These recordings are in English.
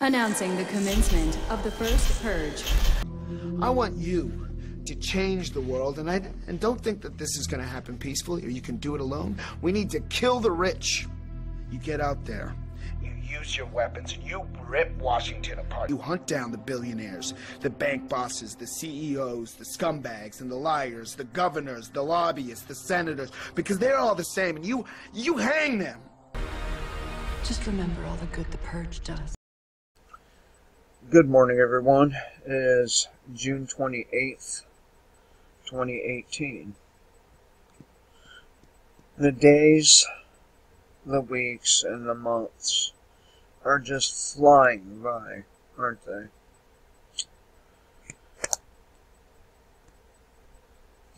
Announcing the commencement of the first purge. I want you to change the world, and don't think that this is going to happen peacefully or you can do it alone. We need to kill the rich. You get out there, you use your weapons, and you rip Washington apart. You hunt down the billionaires, the bank bosses, the CEOs, the scumbags and the liars, the governors, the lobbyists, the senators, because they're all the same, and you hang them. Just remember all the good the purge does. Good morning, everyone. It is June 28th, 2018. The days, the weeks, and the months are just flying by, aren't they?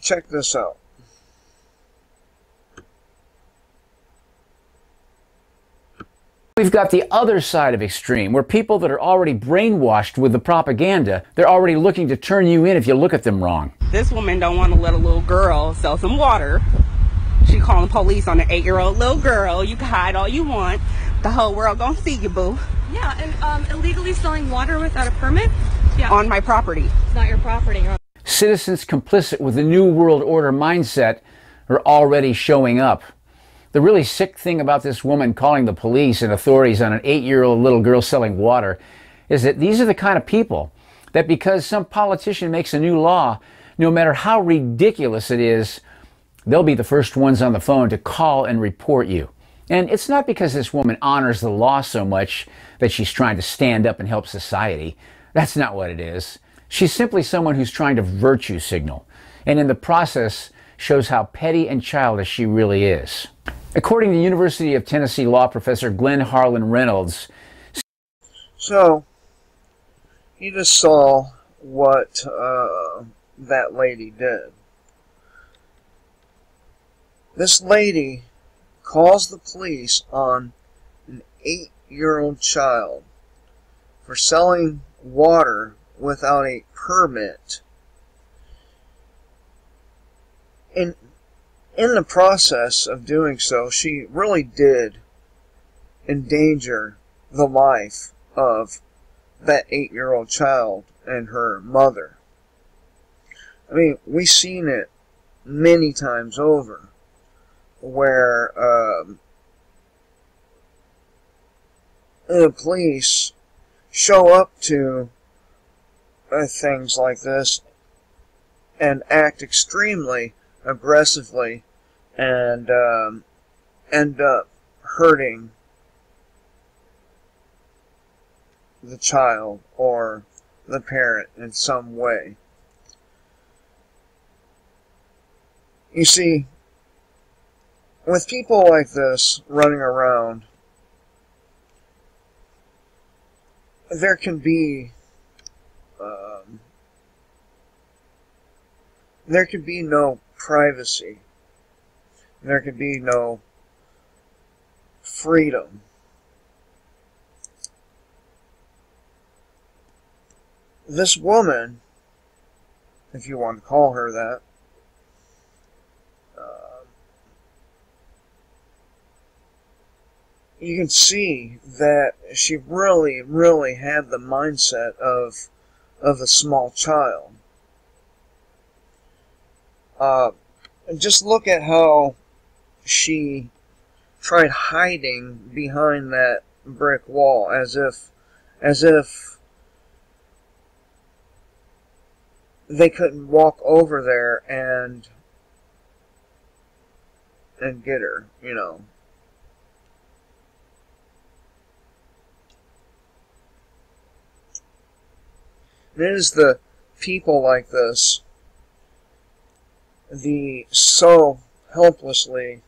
Check this out. We've got the other side of extreme, where people that are already brainwashed with the propaganda, they're already looking to turn you in if you look at them wrong. This woman don't want to let a little girl sell some water. She calling police on an 8-year-old little girl. You can hide all you want. The whole world gonna see you, boo. Yeah, and illegally selling water without a permit? Yeah. On my property. It's not your property. Citizens complicit with the New World Order mindset are already showing up. The really sick thing about this woman calling the police and authorities on an 8-year-old little girl selling water is that these are the kind of people that because some politician makes a new law, no matter how ridiculous it is, they'll be the first ones on the phone to call and report you. And it's not because this woman honors the law so much that she's trying to stand up and help society. That's not what it is. She's simply someone who's trying to virtue signal, and in the process shows how petty and childish she really is. According to University of Tennessee law professor Glenn Harlan Reynolds. So, you just saw what that lady did. This lady calls the police on an 8-year-old child for selling water without a permit. And in the process of doing so, she really did endanger the life of that 8-year-old child and her mother. I mean, we've seen it many times over, where the police show up to things like this and act extremely aggressively and end up hurting the child or the parent in some way. You see, with people like this running around, there can be no privacy. There can be no freedom. This woman, if you want to call her that, you can see that she really, really had the mindset of a small child. Just look at how she tried hiding behind that brick wall, as if they couldn't walk over there and get her, you know. It is the people like this, the so helplessly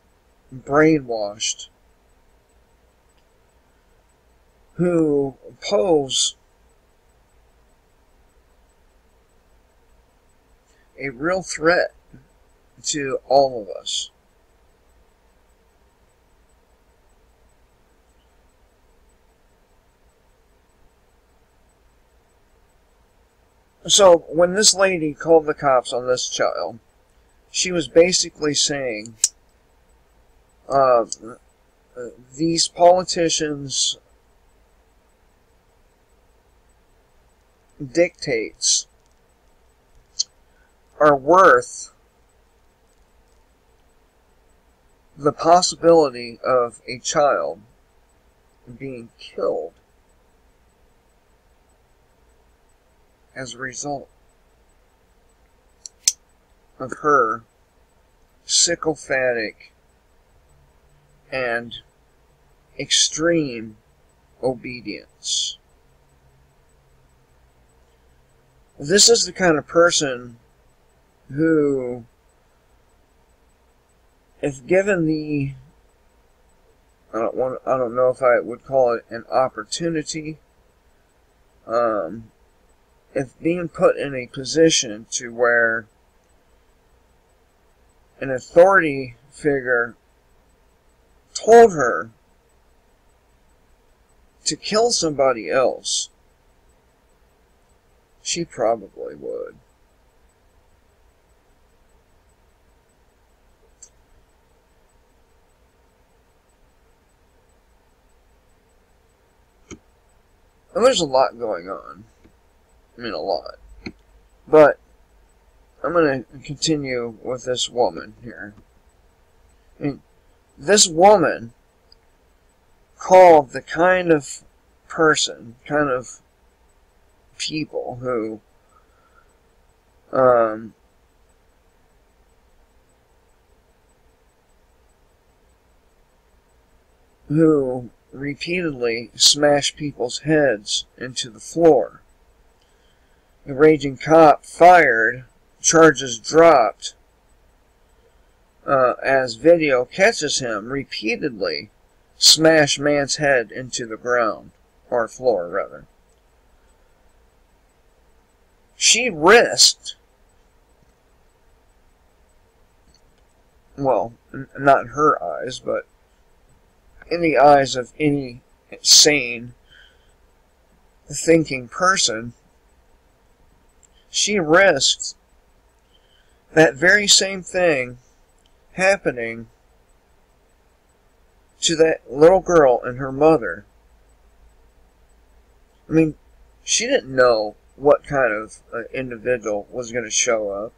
brainwashed, who pose a real threat to all of us. So, when this lady called the cops on this child, she was basically saying, these politicians dictates are worth the possibility of a child being killed as a result of her sycophantic and extreme obedience. This is the kind of person who, if given the, I don't know if I would call it an opportunity, if being put in a position to where an authority figure told her to kill somebody else, she probably would. And there's a lot going on. I mean, a lot. But I'm going to continue with this woman here. I mean, this woman called the kind of person, kind of people who repeatedly smash people's heads into the floor. The raging cop fired, charges dropped, as video catches him repeatedly smash man's head into the ground, or floor rather. She risked, well, not in her eyes, but in the eyes of any sane, thinking person, she risked that very same thing happening to that little girl and her mother. I mean, she didn't know what kind of individual was going to show up.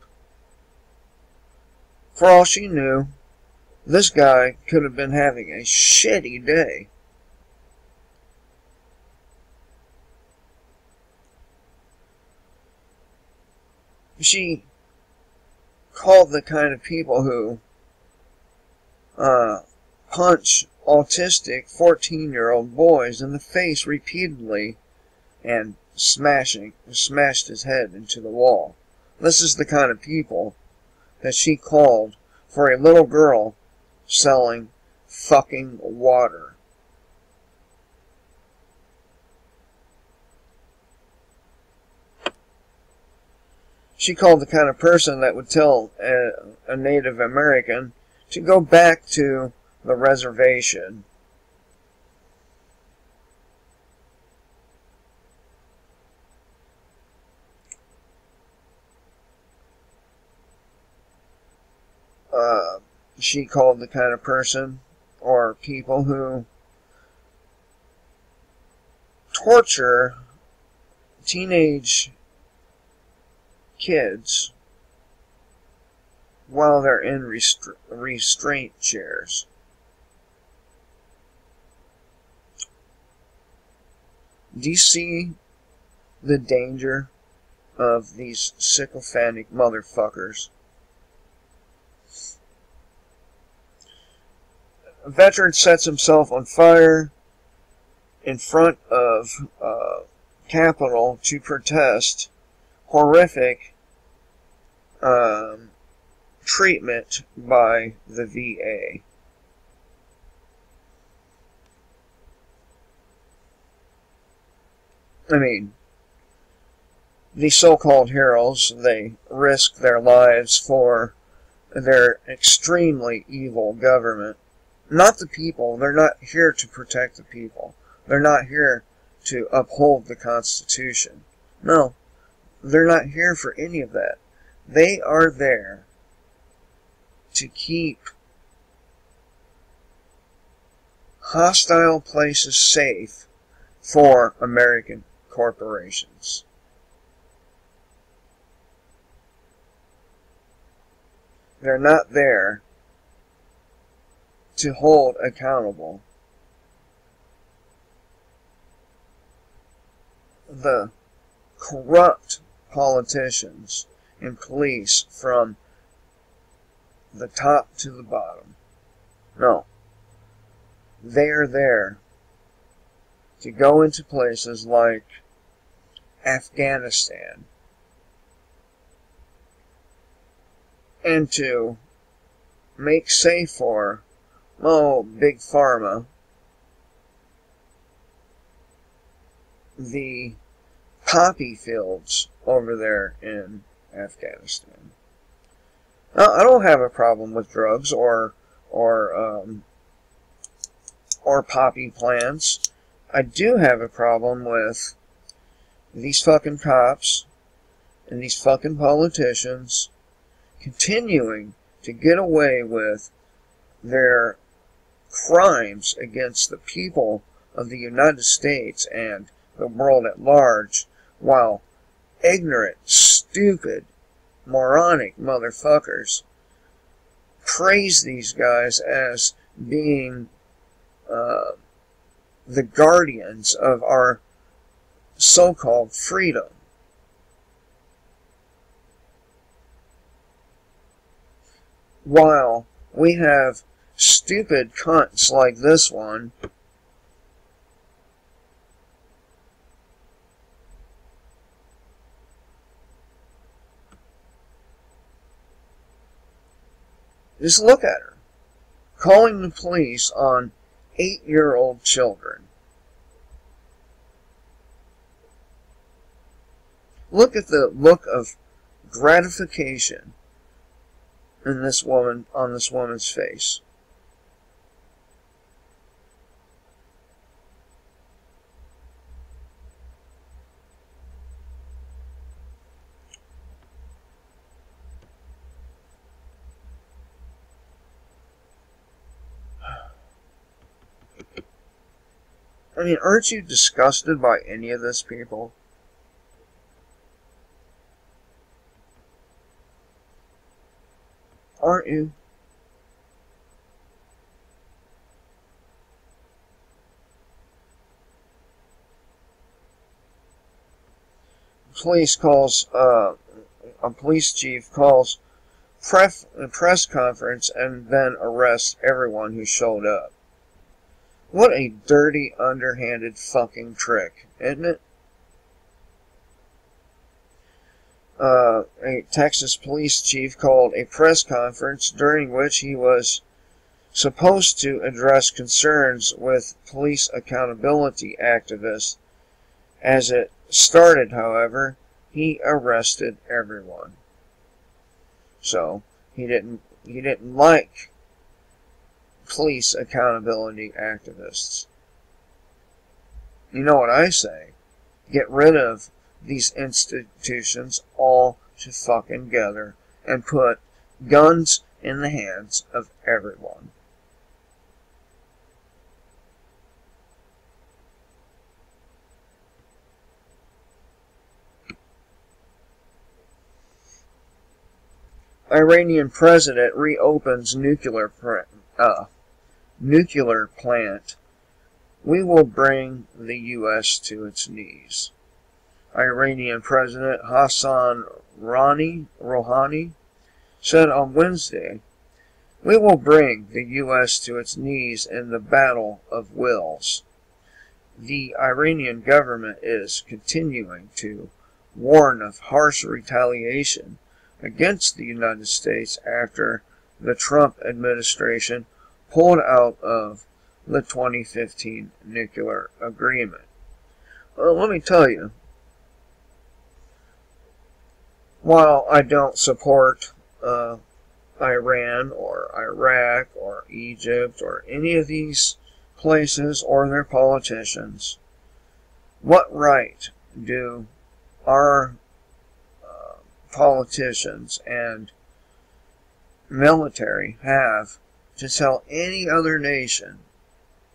For all she knew, this guy could have been having a shitty day. She called the kind of people who punch autistic 14-year-old boys in the face repeatedly and smashed his head into the wall. This is the kind of people that she called for a little girl selling fucking water. She called the kind of person that would tell a Native American to go back to the reservation. She called the kind of person or people who torture teenage kids while they're in restraint chairs. Do you see the danger of these sycophantic motherfuckers? A veteran sets himself on fire in front of Capitol to protest horrific treatment by the VA. I mean, these so-called heroes, they risk their lives for their extremely evil government. Not the people. They're not here to protect the people. They're not here to uphold the Constitution. No, they're not here for any of that. They are there to keep hostile places safe for American corporations. They're not there to hold accountable the corrupt politicians and police from the top to the bottom. No. They're there to go into places like Afghanistan and to make safe for, Big Pharma, the poppy fields over there in Afghanistan. Now, I don't have a problem with drugs or poppy plants. I do have a problem with these fucking cops and these fucking politicians continuing to get away with their crimes against the people of the United States and the world at large, while ignorant, stupid, moronic motherfuckers praise these guys as being the guardians of our so-called freedom. While we have stupid cunts like this one just look at her, calling the police on 8-year-old children. Look at the look of gratification in this woman, on this woman's face. I mean, aren't you disgusted by any of this, people? Aren't you? A police chief calls a press conference and then arrests everyone who showed up. What a dirty, underhanded fucking trick, isn't it? A Texas police chief called a press conference during which he was supposed to address concerns with police accountability activists. As it started, however, he arrested everyone. So, he didn't like police accountability activists. You know what I say? Get rid of these institutions all to fucking together and put guns in the hands of everyone. Iranian president reopens nuclear plant. We will bring the U.S. to its knees. Iranian President Hassan Rouhani said on Wednesday, "We will bring the U.S. to its knees in the battle of wills." The Iranian government is continuing to warn of harsh retaliation against the United States after the Trump administration pulled out of the 2015 nuclear agreement. Well, let me tell you, while I don't support Iran or Iraq or Egypt or any of these places or their politicians, what right do our politicians and military have to tell any other nation,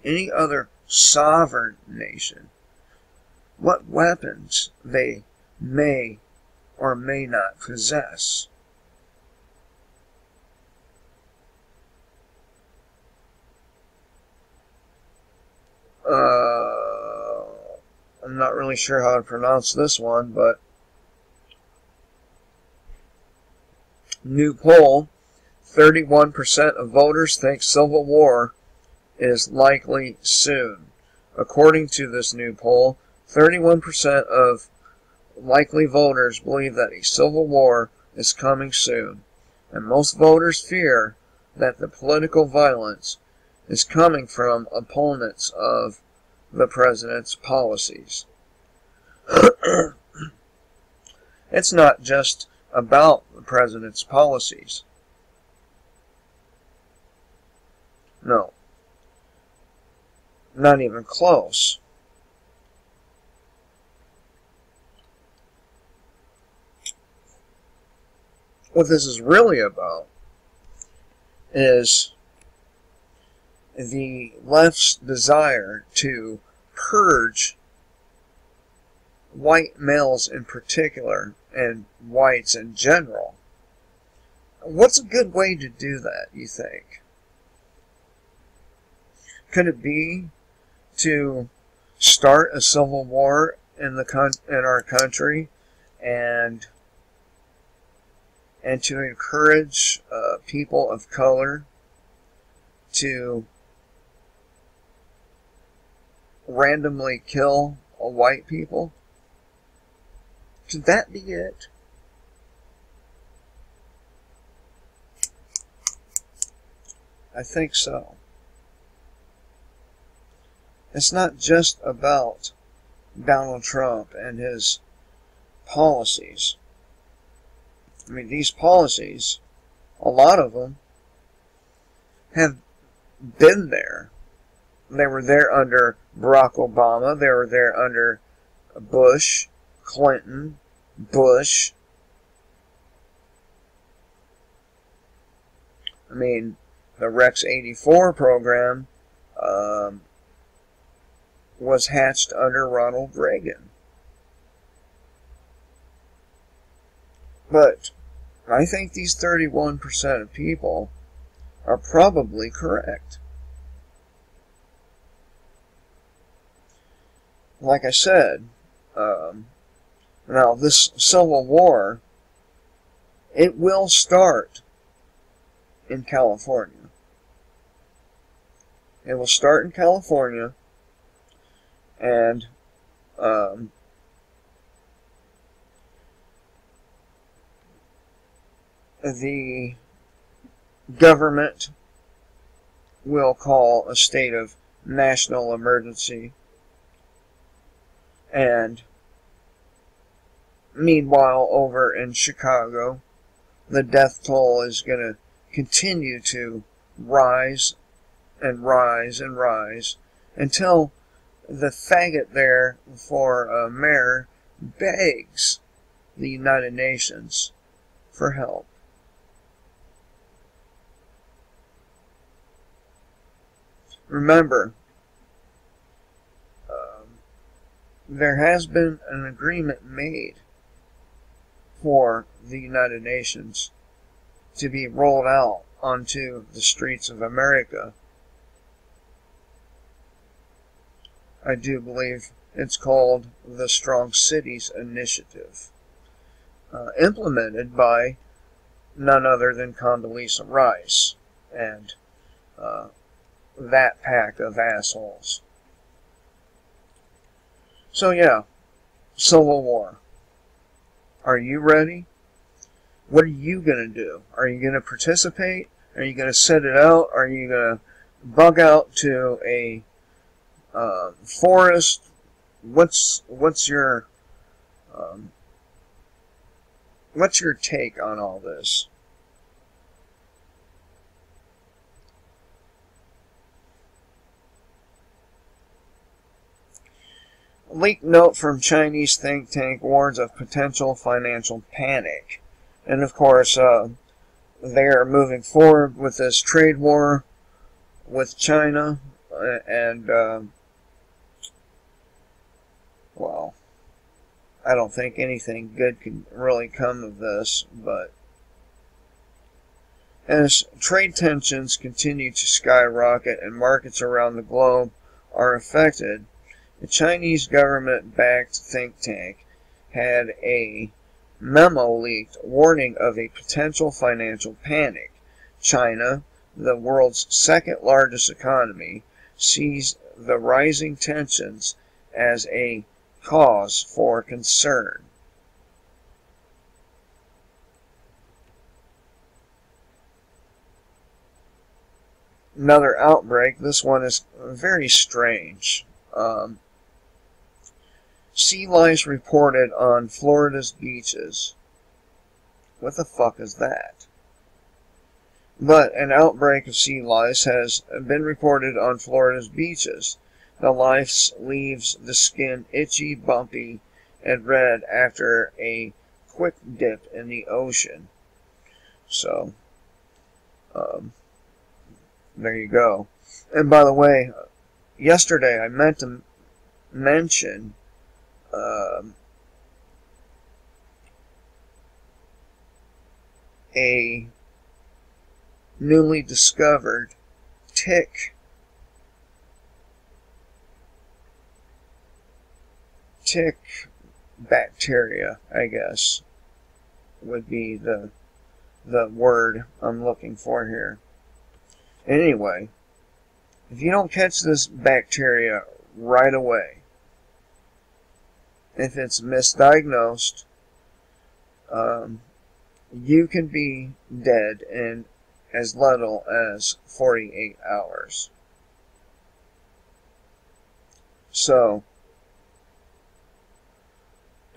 any other sovereign nation, what weapons they may or may not possess? I'm not really sure how to pronounce this one, but new poll, 31% of voters think civil war is likely soon. According to this new poll, 31% of likely voters believe that a civil war is coming soon, and most voters fear that the political violence is coming from opponents of the president's policies. It's not just about the president's policies. No. Not even close. What this is really about is the left's desire to purge white males in particular and whites in general. What's a good way to do that, you think? Could it be to start a civil war in our country and to encourage people of color to randomly kill white people? Could that be it? I think so. It's not just about Donald Trump and his policies. I mean, these policies, a lot of them, have been there. They were there under Barack Obama. They were there under Bush, Clinton, Bush. I mean, the Rex 84 program was hatched under Ronald Reagan. But I think these 31% of people are probably correct. Like I said, now this civil war, it will start in California. It will start in California, and the government will call a state of national emergency, and meanwhile over in Chicago, the death toll is going to continue to rise and rise and rise until the faggot there for mayor begs the United Nations for help. Remember, there has been an agreement made for the United Nations to be rolled out onto the streets of America. I do believe it's called the Strong Cities Initiative, implemented by none other than Condoleezza Rice and that pack of assholes. So yeah, Civil War. Are you ready? What are you going to do? Are you going to participate? Are you going to sit it out? Are you going to bug out to a forest? What's your take on all this? A leaked note from Chinese think tank warns of potential financial panic. And of course, they are moving forward with this trade war with China, and well, I don't think anything good can really come of this, but as trade tensions continue to skyrocket and markets around the globe are affected, the Chinese government-backed think tank had a memo leaked warning of a potential financial panic. China, the world's second largest economy, sees the rising tensions as a cause for concern. Another outbreak. This one is very strange. Sea lice reported on Florida's beaches. What the fuck is that? But an outbreak of sea lice has been reported on Florida's beaches. The lice leaves the skin itchy, bumpy, and red after a quick dip in the ocean. So, there you go. And by the way, yesterday I meant to mention a newly discovered tick bacteria, I guess, would be the word I'm looking for here. Anyway, if you don't catch this bacteria right away, if it's misdiagnosed, you can be dead in as little as 48 hours. So,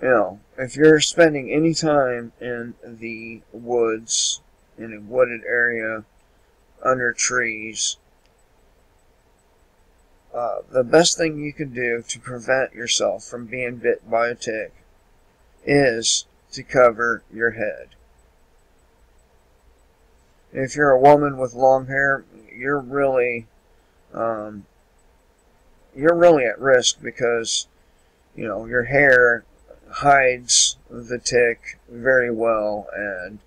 you know, if you're spending any time in the woods, in a wooded area, under trees, the best thing you can do to prevent yourself from being bit by a tick is to cover your head. If you're a woman with long hair, you're really at risk because, you know, your hair hides the tick very well, and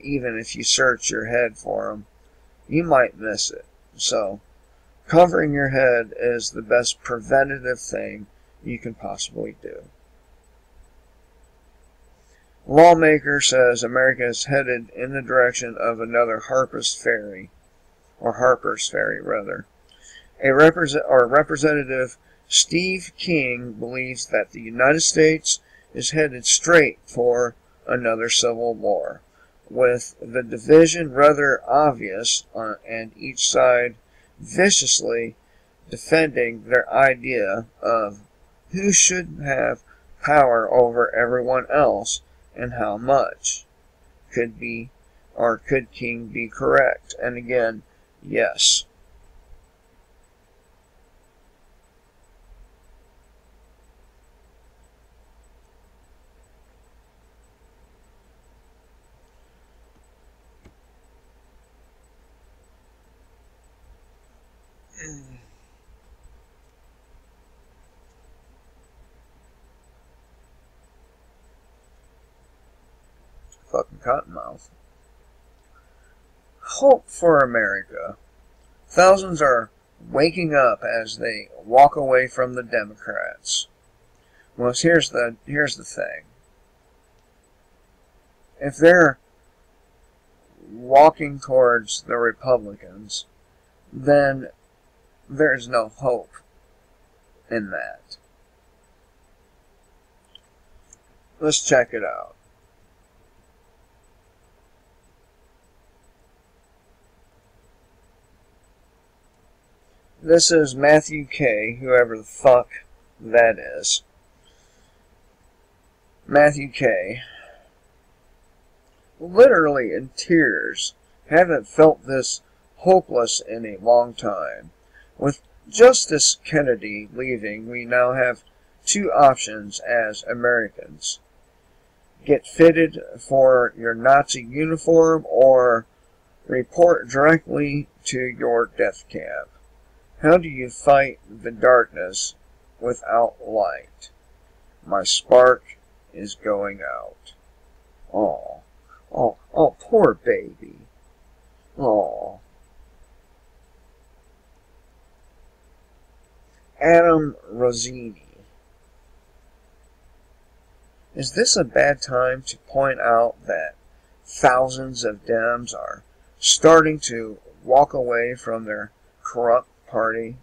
even if you search your head for them, you might miss it. So, covering your head is the best preventative thing you can possibly do. Lawmaker says America is headed in the direction of another Harper's Ferry, rather. Representative Steve King believes that the United States is headed straight for another civil war, with the division rather obvious and each side viciously defending their idea of who should have power over everyone else and how much. Could King be correct? And again, yes. Fucking cottonmouth. Hope for America. Thousands are waking up as they walk away from the Democrats. Well, here's the thing. If they're walking towards the Republicans, then there's no hope in that. Let's check it out. This is Matthew K., whoever the fuck that is. Matthew K., literally in tears, haven't felt this hopeless in a long time. With Justice Kennedy leaving, we now have two options as Americans. Get fitted for your Nazi uniform or report directly to your death camp. How do you fight the darkness without light? My spark is going out. Oh, poor baby. Oh. Adam Rosini. Is this a bad time to point out that thousands of Dems are starting to walk away from their corrupt party?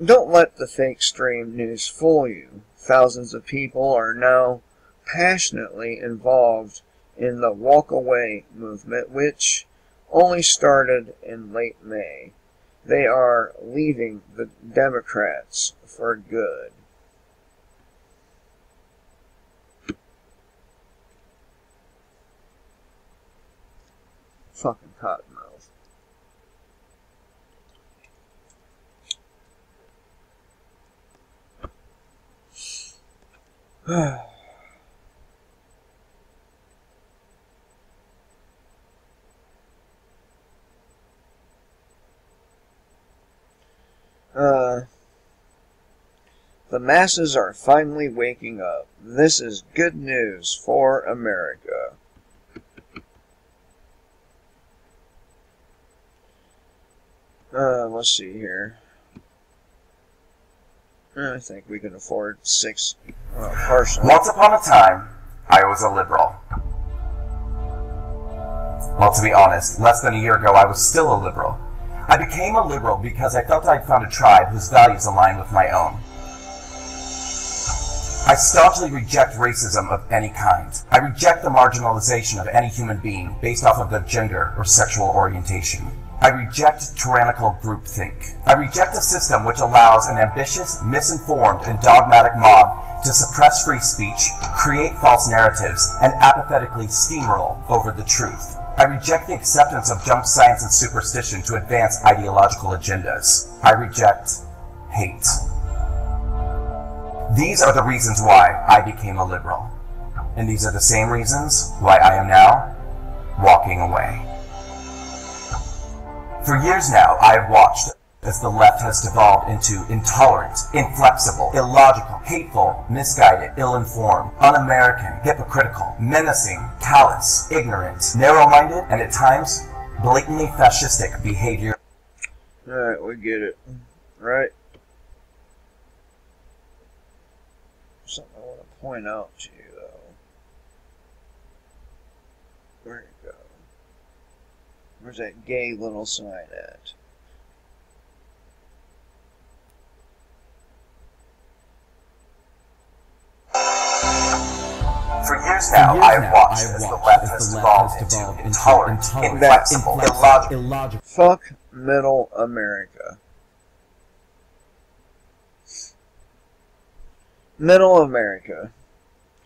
Don't let the fake stream news fool you. Thousands of people are now passionately involved in the walk away movement, which only started in late May. They are leaving the Democrats for good. Fucking cottonmouth. The masses are finally waking up. This is good news for America. Let's see here. I think we can afford 6 partially. Once upon a time, I was a liberal. Well, to be honest, less than a year ago, I was still a liberal. I became a liberal because I felt I'd found a tribe whose values aligned with my own. I staunchly reject racism of any kind. I reject the marginalization of any human being based off of their gender or sexual orientation. I reject tyrannical groupthink. I reject a system which allows an ambitious, misinformed, and dogmatic mob to suppress free speech, create false narratives, and apathetically steamroll over the truth. I reject the acceptance of junk science and superstition to advance ideological agendas. I reject hate. These are the reasons why I became a liberal. And these are the same reasons why I am now walking away. For years now, I have watched as the left has devolved into intolerant, inflexible, illogical, hateful, misguided, ill-informed, un-American, hypocritical, menacing, callous, ignorant, narrow-minded, and at times, blatantly fascistic behavior. Alright, we get it. Right? Something I want to point out to you, though. Where'd it go? Where's that gay little sign at? For years now, I have watched as the left has devolved into intolerant, inflexible, illogical. Fuck middle America. Middle America.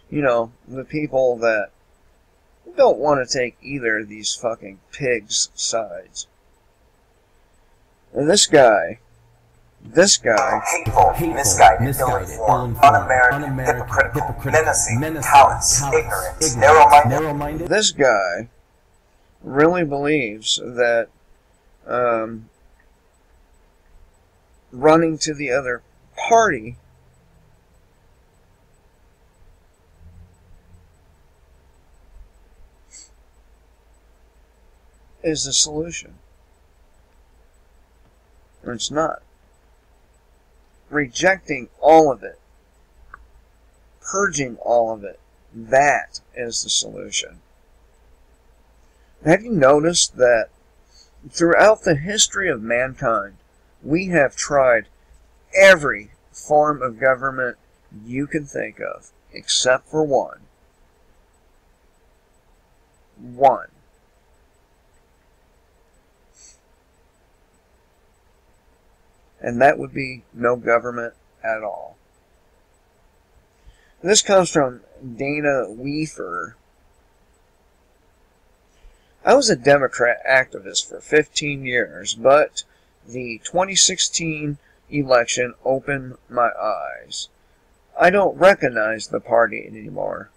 You know, the people that don't want to take either of these fucking pigs' sides. And this guy, hateful, misguided, ill-informed, un-American, hypocritical, menacing, callous, ignorant, narrow-minded. This guy really believes that running to the other party is the solution. And it's not. Rejecting all of it, purging all of it, that is the solution. Have you noticed that throughout the history of mankind, we have tried every form of government you can think of, except for one. One. And that would be no government at all. This comes from Dana Weaver. I was a Democrat activist for 15 years, but the 2016 election opened my eyes. I don't recognize the party anymore.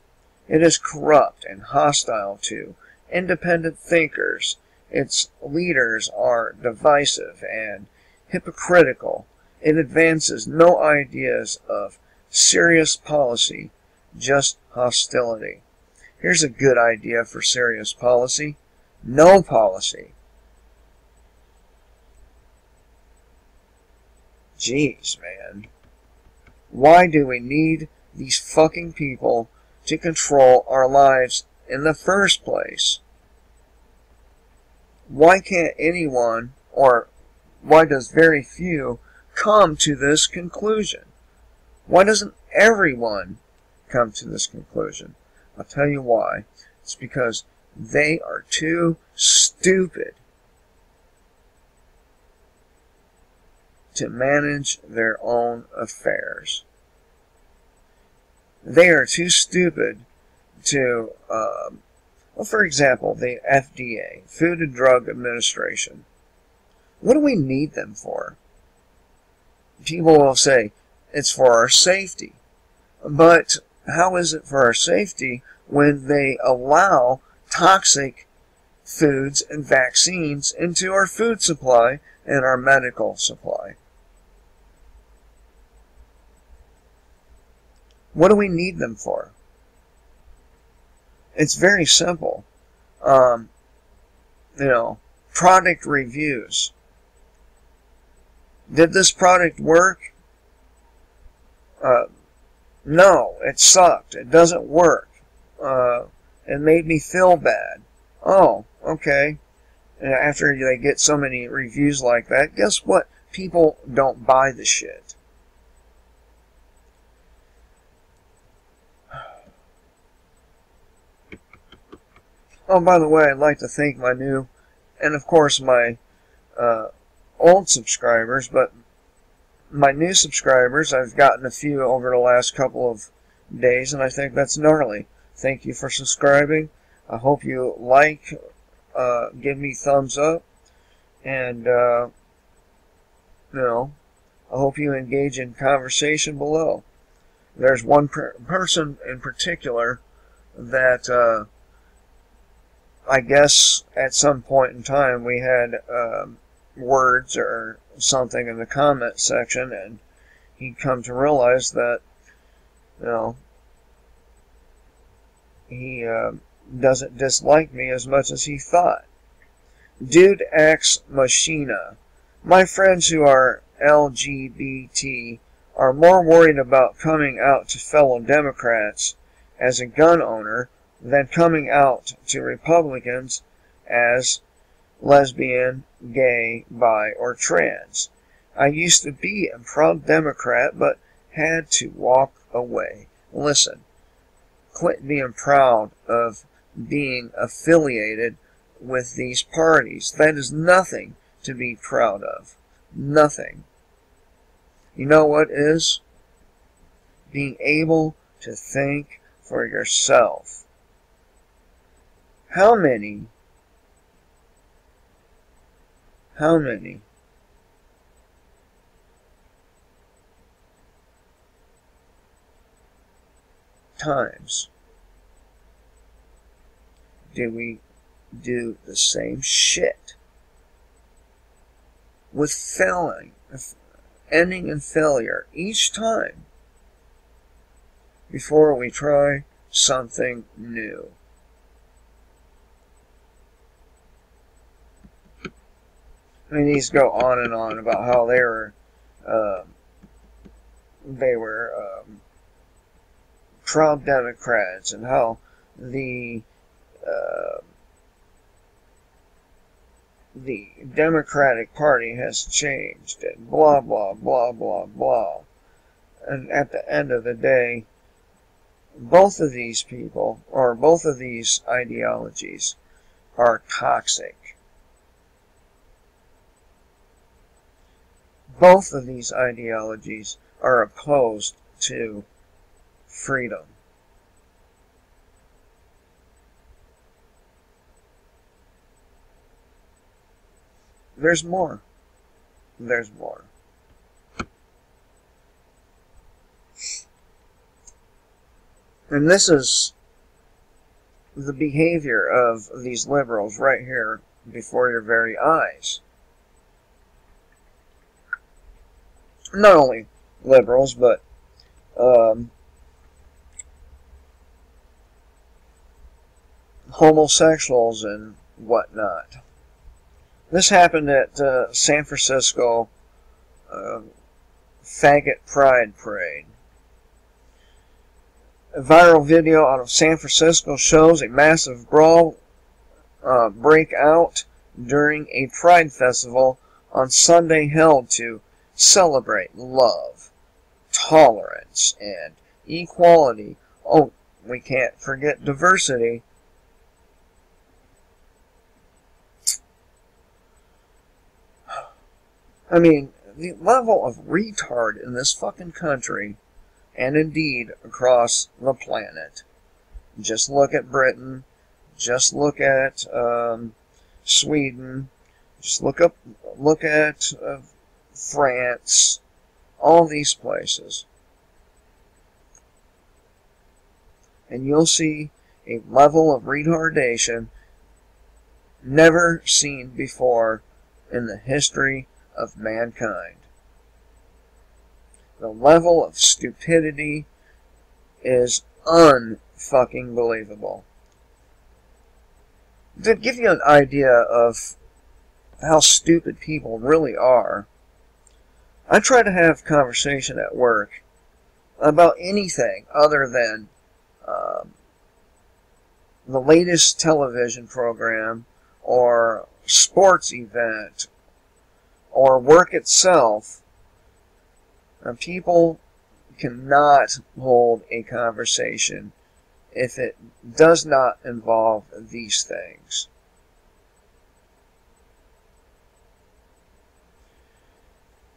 It is corrupt and hostile to independent thinkers. Its leaders are divisive and hypocritical. It advances no ideas of serious policy, just hostility. Here's a good idea for serious policy. No policy. Jeez, man. Why do we need these fucking people to control our lives in the first place? Why can't anyone, or why does very few, come to this conclusion? Why doesn't everyone come to this conclusion? I'll tell you why. It's because they are too stupid to manage their own affairs. They are too stupid to, well, for example, the FDA, Food and Drug Administration. What do we need them for? People will say, it's for our safety. But how is it for our safety when they allow toxic foods and vaccines into our food supply and our medical supply? What do we need them for? It's very simple. Product reviews. Did this product work? No, it sucked. It doesn't work. It made me feel bad. Oh, okay. And after they get so many reviews like that, guess what? People don't buy the shit. Oh, by the way, I'd like to thank my new, and of course my old subscribers, but my new subscribers, I've gotten a few over the last couple of days, and I think that's gnarly. Thank you for subscribing. I hope you like, give me thumbs up, and, I hope you engage in conversation below. There's one person in particular that, I guess at some point in time we had words or something in the comment section, and he'd come to realize that, he doesn't dislike me as much as he thought. Dude X Machina. My friends who are LGBT are more worried about coming out to fellow Democrats as a gun owner than coming out to Republicans as lesbian, gay, bi, or trans. I used to be a proud Democrat, but had to walk away. Listen, quit being proud of being affiliated with these parties. That is nothing to be proud of. Nothing. You know what is? Being able to think for yourself. How many times do we do the same shit with failing, ending in failure each time before we try something new? I mean, these go on and on about how they were proud Democrats, and how the Democratic Party has changed, and blah, blah, blah, blah, blah. And at the end of the day, both of these people, or both of these ideologies, are toxic. Both of these ideologies are opposed to freedom. There's more. There's more. And this is the behavior of these liberals right here before your very eyes. Not only liberals, but homosexuals and whatnot. This happened at San Francisco faggot pride parade. A viral video out of San Francisco shows a massive brawl break out during a pride festival on Sunday held to celebrate love, tolerance, and equality. Oh, we can't forget diversity. I mean, the level of retard in this fucking country, and indeed across the planet. Just look at Britain. Just look at Sweden. Just look at France. All these places. And you'll see a level of retardation never seen before in the history of mankind. The level of stupidity is unfucking believable. To give you an idea of how stupid people really are, I try to have conversation at work about anything other than the latest television program or sports event or work itself. And people cannot hold a conversation if it does not involve these things.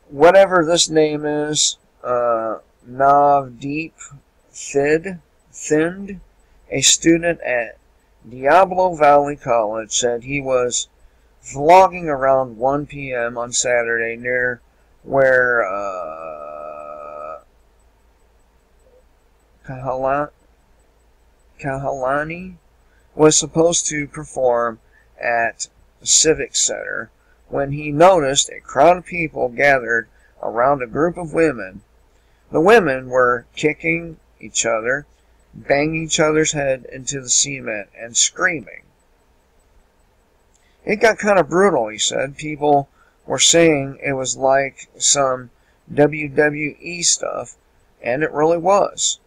Whatever this name is, Navdeep Thind, a student at Diablo Valley College, said he was vlogging around 1 p.m. on Saturday near where Kahalani was supposed to perform at the Civic Center when he noticed a crowd of people gathered around a group of women. The women were kicking each other, banging each other's head into the cement, and screaming. It got kind of brutal, he said. People were saying it was like some WWE stuff, and it really was.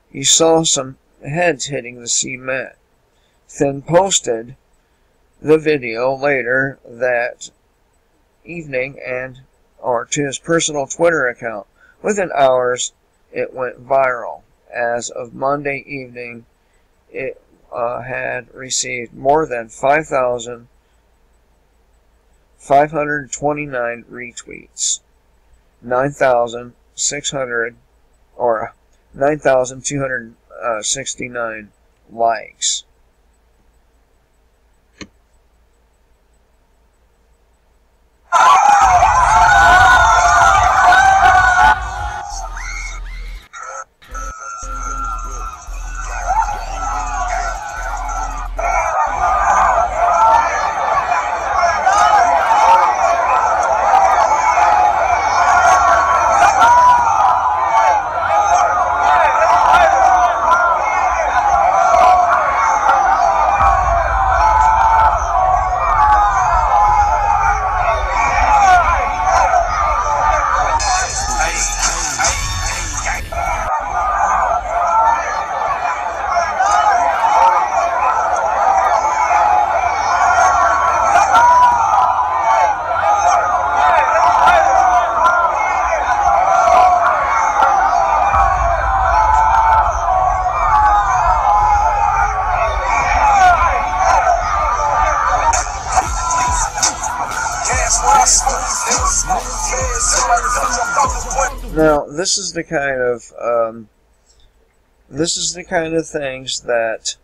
He saw some heads hitting the cement. Then posted the video later that evening or to his personal Twitter account. Within hours, it went viral. As of Monday evening, it had received more than 5,529 retweets, 9,269 likes. Now, this is the kind of things that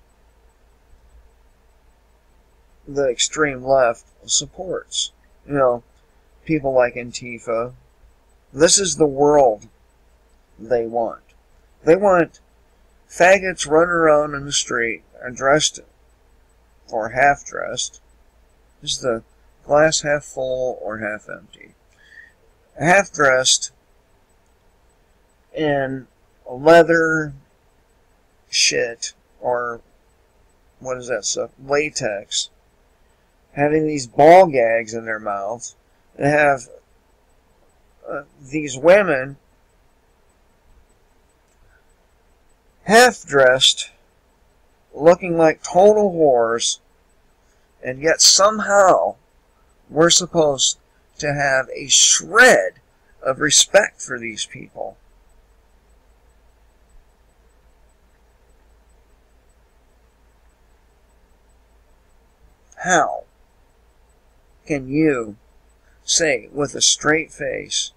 the extreme left supports. You know, people like Antifa. This is the world they want. They want faggots running around in the street, dressed or half-dressed. Is the glass half full or half empty? Half-dressed in leather shit, or what is that stuff? Latex. Having these ball gags in their mouths. They have these women half-dressed, looking like total whores, and yet somehow we're supposed to have a shred of respect for these people. How can you say with a straight face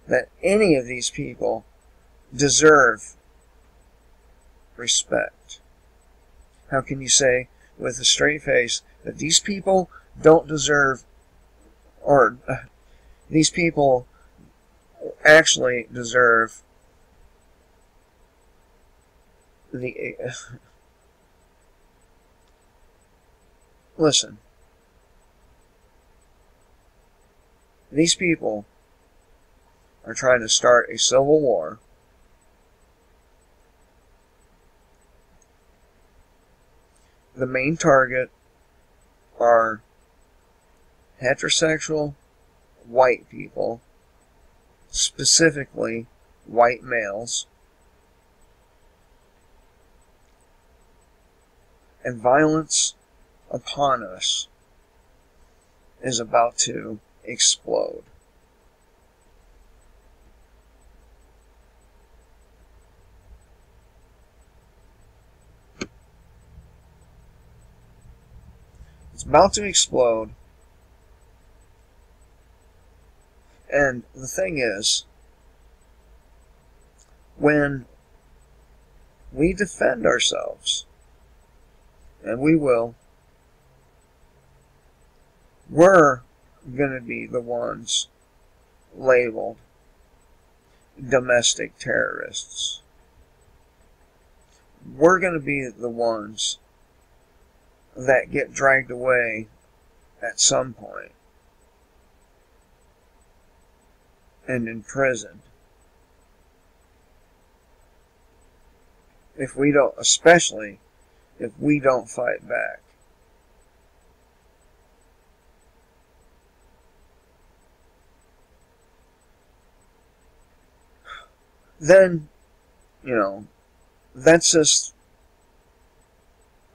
that any of these people deserve respect? How can you say with a straight face that these people don't deserve, or these people actually deserve the... Listen. These people are trying to start a civil war. The main target are heterosexual white people, specifically white males, and violence upon us is about to explode. It's about to explode. And the thing is, when we defend ourselves, and we will, we're going to be the ones labeled domestic terrorists. We're going to be the ones that get dragged away at some point and imprisoned. If we don't, especially if we don't fight back. Then, you know, that's just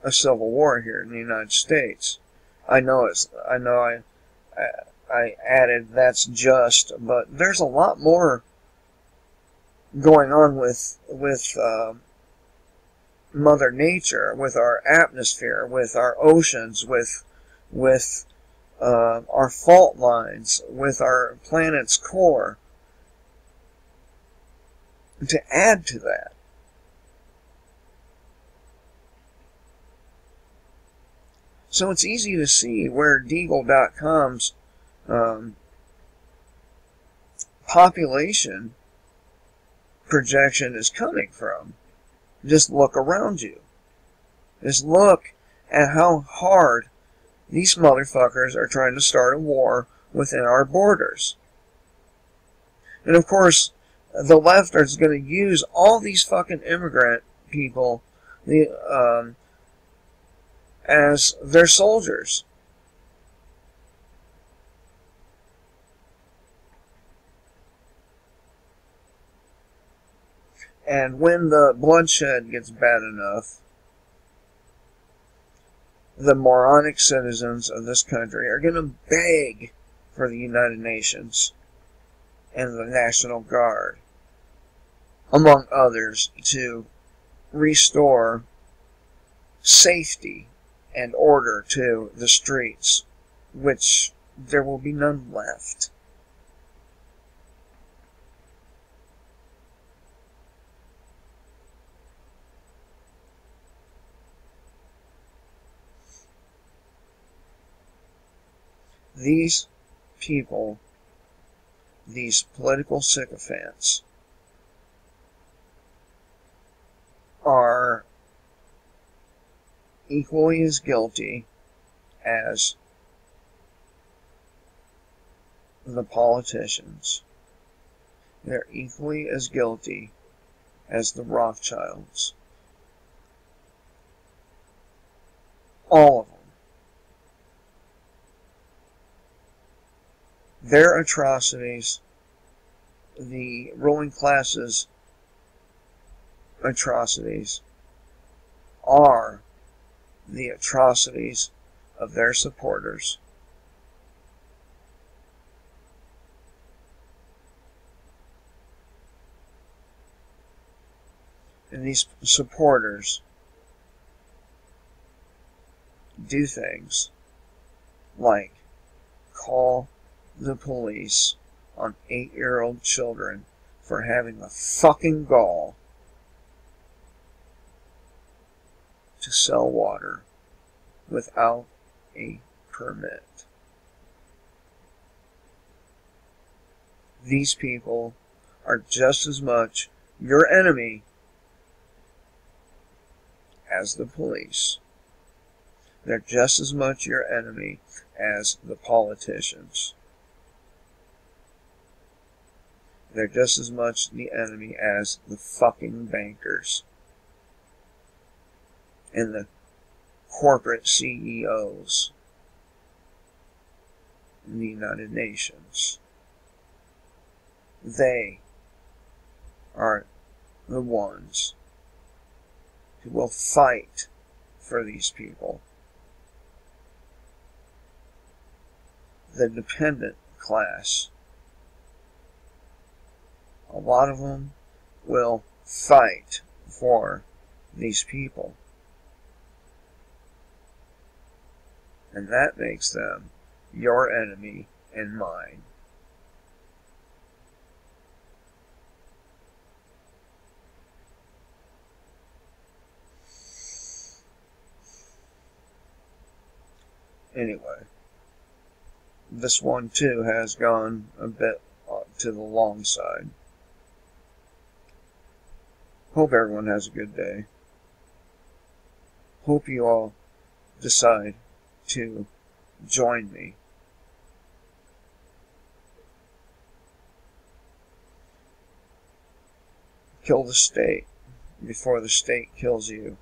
a civil war here in the United States. I added that's just, but there's a lot more going on with Mother Nature, with our atmosphere, with our oceans, with our fault lines, with our planet's core. To add to that, so it's easy to see where Deagle.com's population projection is coming from. Just look around you. Just look at how hard these motherfuckers are trying to start a war within our borders. And of course, the left is going to use all these fucking immigrant people as their soldiers. And when the bloodshed gets bad enough, the moronic citizens of this country are going to beg for the United Nations and the National Guard, among others, to restore safety and order to the streets, which there will be none left. These people, these political sycophants, are equally as guilty as the politicians. They're equally as guilty as the Rothschilds. All of them. Their atrocities, the ruling classes atrocities are the atrocities of their supporters. And these supporters do things like call the police on 8-year-old children for having the fucking gall to sell water without a permit. These people are just as much your enemy as the police. They're just as much your enemy as the politicians. They're just as much the enemy as the fucking bankers and the corporate CEOs in the United Nations. They are the ones who will fight for these people. The dependent class, a lot of them will fight for these people. And that makes them your enemy and mine. Anyway, this one too has gone a bit to the long side. Hope everyone has a good day. Hope you all decide to join me. Kill the state before the state kills you.